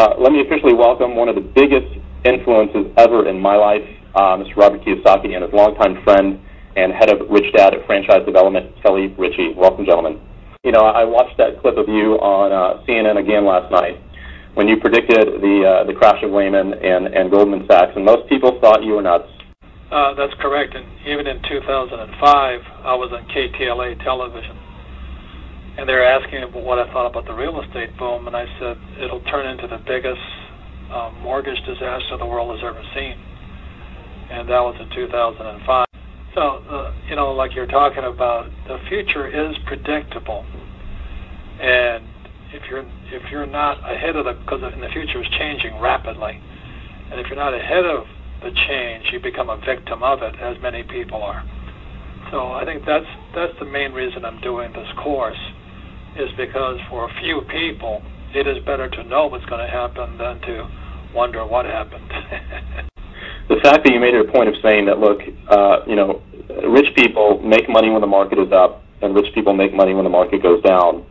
Let me officially welcome one of the biggest influences ever in my life, Mr. Robert Kiyosaki, and his longtime friend and head of Rich Dad at Franchise Development, Kelly Ritchie. Welcome, gentlemen. You know, I watched that clip of you on CNN again last night when you predicted the crash of Lehman and Goldman Sachs, and most people thought you were nuts. That's correct, and even in 2005, I was on KTLA television, and they were asking me what I thought about the real estate boom, and I said it'll turn into the biggest mortgage disaster the world has ever seen, and that was in 2005. So, you know, like you're talking about, the future is predictable, and if you're not ahead of because the future is changing rapidly, and if you're not ahead of the change, you become a victim of it, as many people are. So I think that's the main reason I'm doing this course, is because for a few people, it is better to know what's going to happen than to wonder what happened. The fact that you made it a point of saying that, look, you know, rich people make money when the market is up, and rich people make money when the market goes down.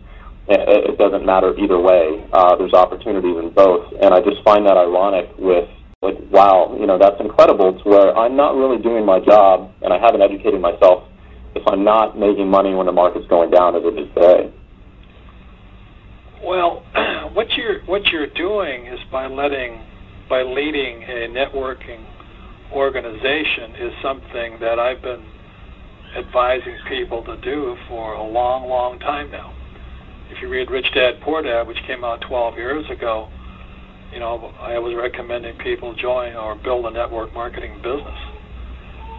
It doesn't matter either way. There's opportunities in both, and I just find that ironic with, like, wow, you know, that's incredible, to where I'm not really doing my job, and I haven't educated myself if I'm not making money when the market's going down as it is today. Well, what you're doing is by leading a networking organization is something that I've been advising people to do for a long, long time now. If you read Rich Dad, Poor Dad, which came out 12 years ago, you know, I was recommending people join or build a network marketing business.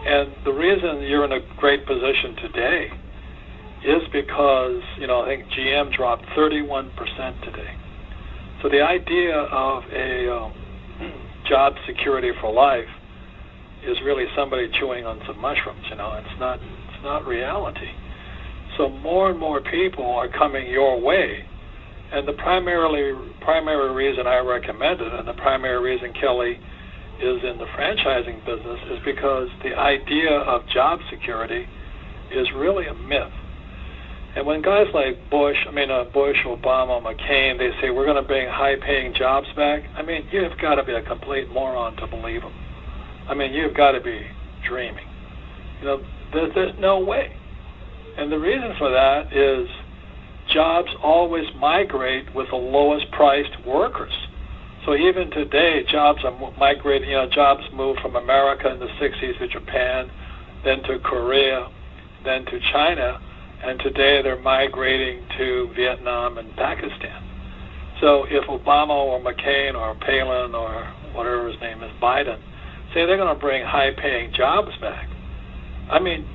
And the reason you're in a great position today is because, you know, I think GM dropped 31% today. So the idea of a job security for life is really somebody chewing on some mushrooms. You know, it's not reality. So more and more people are coming your way, and the primary reason I recommend it, and the primary reason Kelly is in the franchising business, is because the idea of job security is really a myth. And when guys like Bush, Obama, McCain, they say we're going to bring high-paying jobs back, I mean, you've got to be a complete moron to believe them. I mean, you've got to be dreaming. You know, there's no way. And the reason for that is jobs always migrate with the lowest priced workers. So even today, jobs are migrating. You know, jobs moved from America in the 60s to Japan, then to Korea, then to China, and today they're migrating to Vietnam and Pakistan. So if Obama or McCain or Palin or whatever his name is, Biden, say they're going to bring high-paying jobs back, I mean,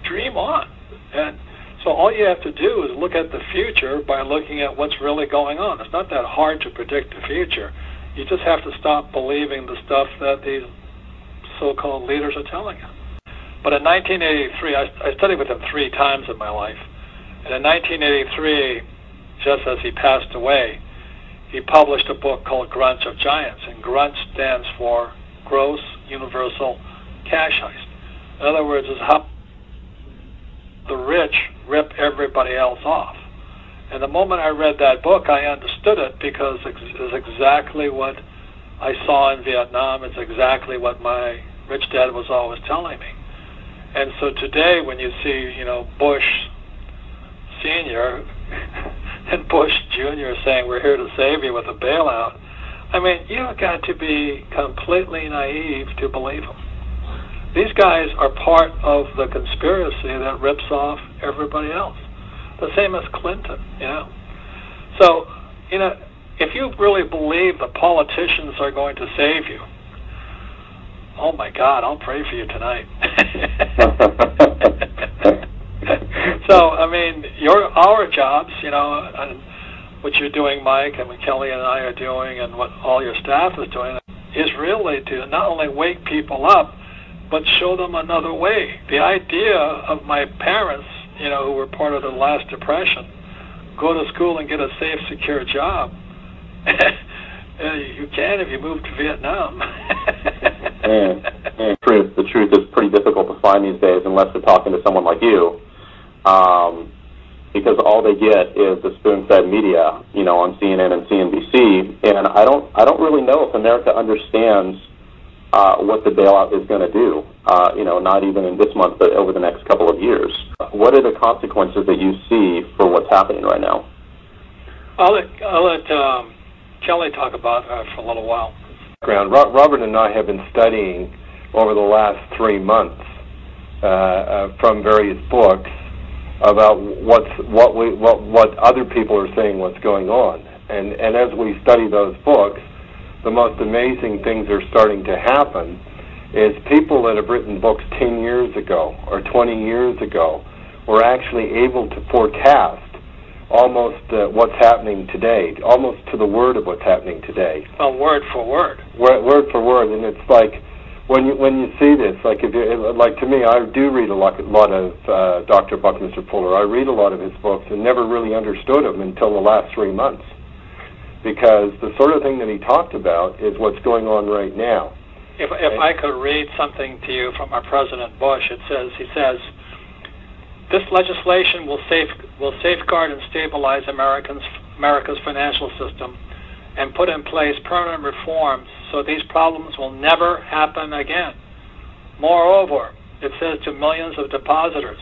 dream on. And so all you have to do is look at the future by looking at what's really going on. It's not that hard to predict the future. You just have to stop believing the stuff that these so-called leaders are telling you. But in 1983, I studied with him 3 times in my life. And in 1983, just as he passed away, he published a book called Grunts of Giants. And GRUNT stands for Gross Universal Cash Heist. In other words, it's how the rich rip everybody else off. And the moment I read that book, I understood it, because it's exactly what I saw in Vietnam. It's exactly what my rich dad was always telling me. And so today, when you see, you know, Bush Sr. and Bush Jr. saying we're here to save you with a bailout, I mean, you've got to be completely naive to believe them. These guys are part of the conspiracy that rips off everybody else. The same as Clinton, you know. So, you know, if you really believe the politicians are going to save you, oh my God, I'll pray for you tonight. So, I mean, our jobs, you know, and what you're doing, Mike, and what Kelly and I are doing, and what all your staff is doing, is really to not only wake people up, but show them another way. The idea of my parents, you know, who were part of the last Depression, go to school and get a safe, secure job. You can if you move to Vietnam. The truth is pretty difficult to find these days unless we're talking to someone like you. because all they get is the spoon-fed media, on CNN and CNBC. And I don't really know if America understands what the bailout is going to do. Not even in this month, but over the next couple of years. What are the consequences that you see for what's happening right now? I'll let Kelly talk about it for a little while. Robert and I have been studying over the last 3 months from various books about what other people are saying, what's going on, and as we study those books, the most amazing things are starting to happen. Is people that have written books 10 years ago or 20 years ago were actually able to forecast almost what's happening today, almost to the word of what's happening today. Well, word for word. Word for word, and it's like when you see this, like to me, I do read a lot of Dr. Buckminster Fuller. I read a lot of his books and never really understood them until the last 3 months, because the sort of thing that he talked about is what's going on right now. If I could read something to you from our President Bush, he says, this legislation will safeguard and stabilize America's financial system and put in place permanent reforms so these problems will never happen again. Moreover, it says to millions of depositors,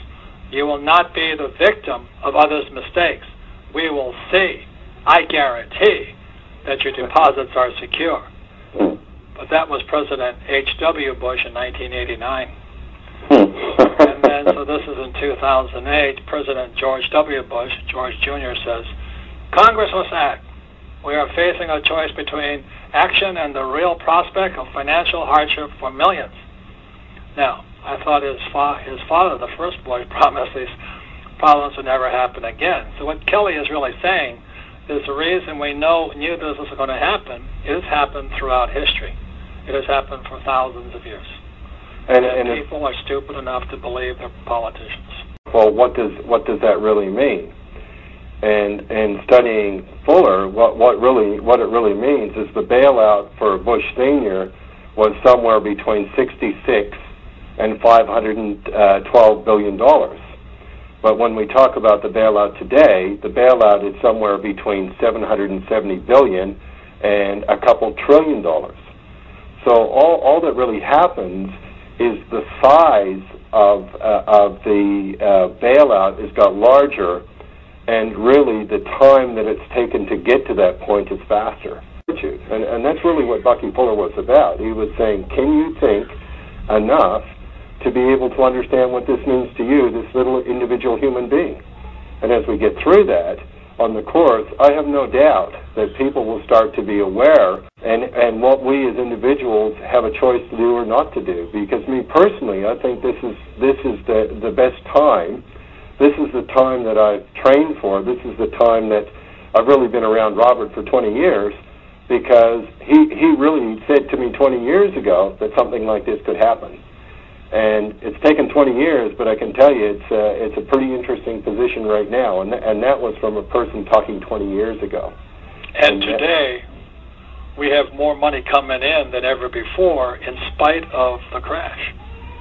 you will not be the victim of others' mistakes. We will see, I guarantee, that your deposits are secure. But that was President H.W. Bush in 1989. And then, so this is in 2008, President George W. Bush, George Jr., says, Congress must act. We are facing a choice between action and the real prospect of financial hardship for millions. Now, I thought his father, the first Bush, promised these problems would never happen again. So what Kelly is really saying is the reason we knew this was going to happen, it has happened throughout history. It has happened for thousands of years. And people are stupid enough to believe they're politicians. Well, what does that really mean? And studying Fuller, what it really means is the bailout for Bush Sr. was somewhere between $66 and $512 billion. But when we talk about the bailout today, the bailout is somewhere between $770 billion and a couple $1 trillion. So all that really happens is the size of the bailout has got larger, and really the time that it's taken to get to that point is faster. And that's really what Bucky Fuller was about. He was saying, can you think enough to be able to understand what this means to you, this little individual human being? And as we get through that on the course, I have no doubt that people will start to be aware and what we as individuals have a choice to do or not to do. Because me personally, I think this is the best time. This is the time that I've trained for. This is the time that I've really been around Robert for 20 years, because he really said to me 20 years ago that something like this could happen. And it's taken 20 years, but I can tell you it's a pretty interesting position right now, and that was from a person talking 20 years ago. And today, we have more money coming in than ever before, in spite of the crash.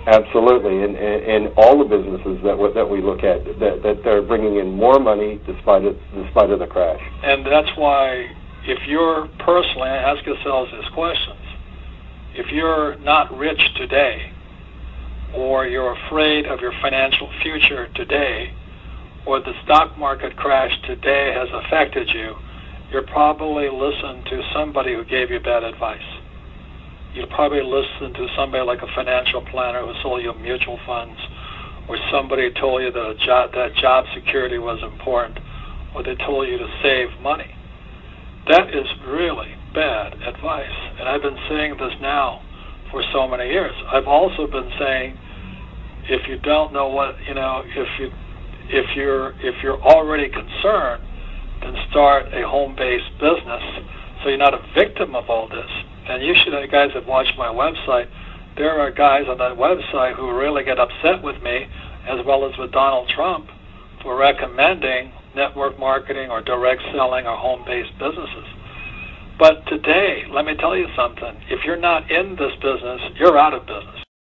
Absolutely, and all the businesses that we look at, that they're bringing in more money despite of the crash. And that's why, if you're personally, ask yourselves these questions. If you're not rich today, or you're afraid of your financial future today, or the stock market crash today has affected you, you're probably listened to somebody who gave you bad advice. You probably listen to somebody like a financial planner who sold you mutual funds, or somebody told you that job security was important, or they told you to save money. That is really bad advice, and I've been saying this now for so many years. I've also been saying, if you don't know what, if you're already concerned, then start a home-based business so you're not a victim of all this. And you guys have watched my website. There are guys on that website who really get upset with me, as well as with Donald Trump, for recommending network marketing or direct selling or home-based businesses. But today, let me tell you something. If you're not in this business, you're out of business.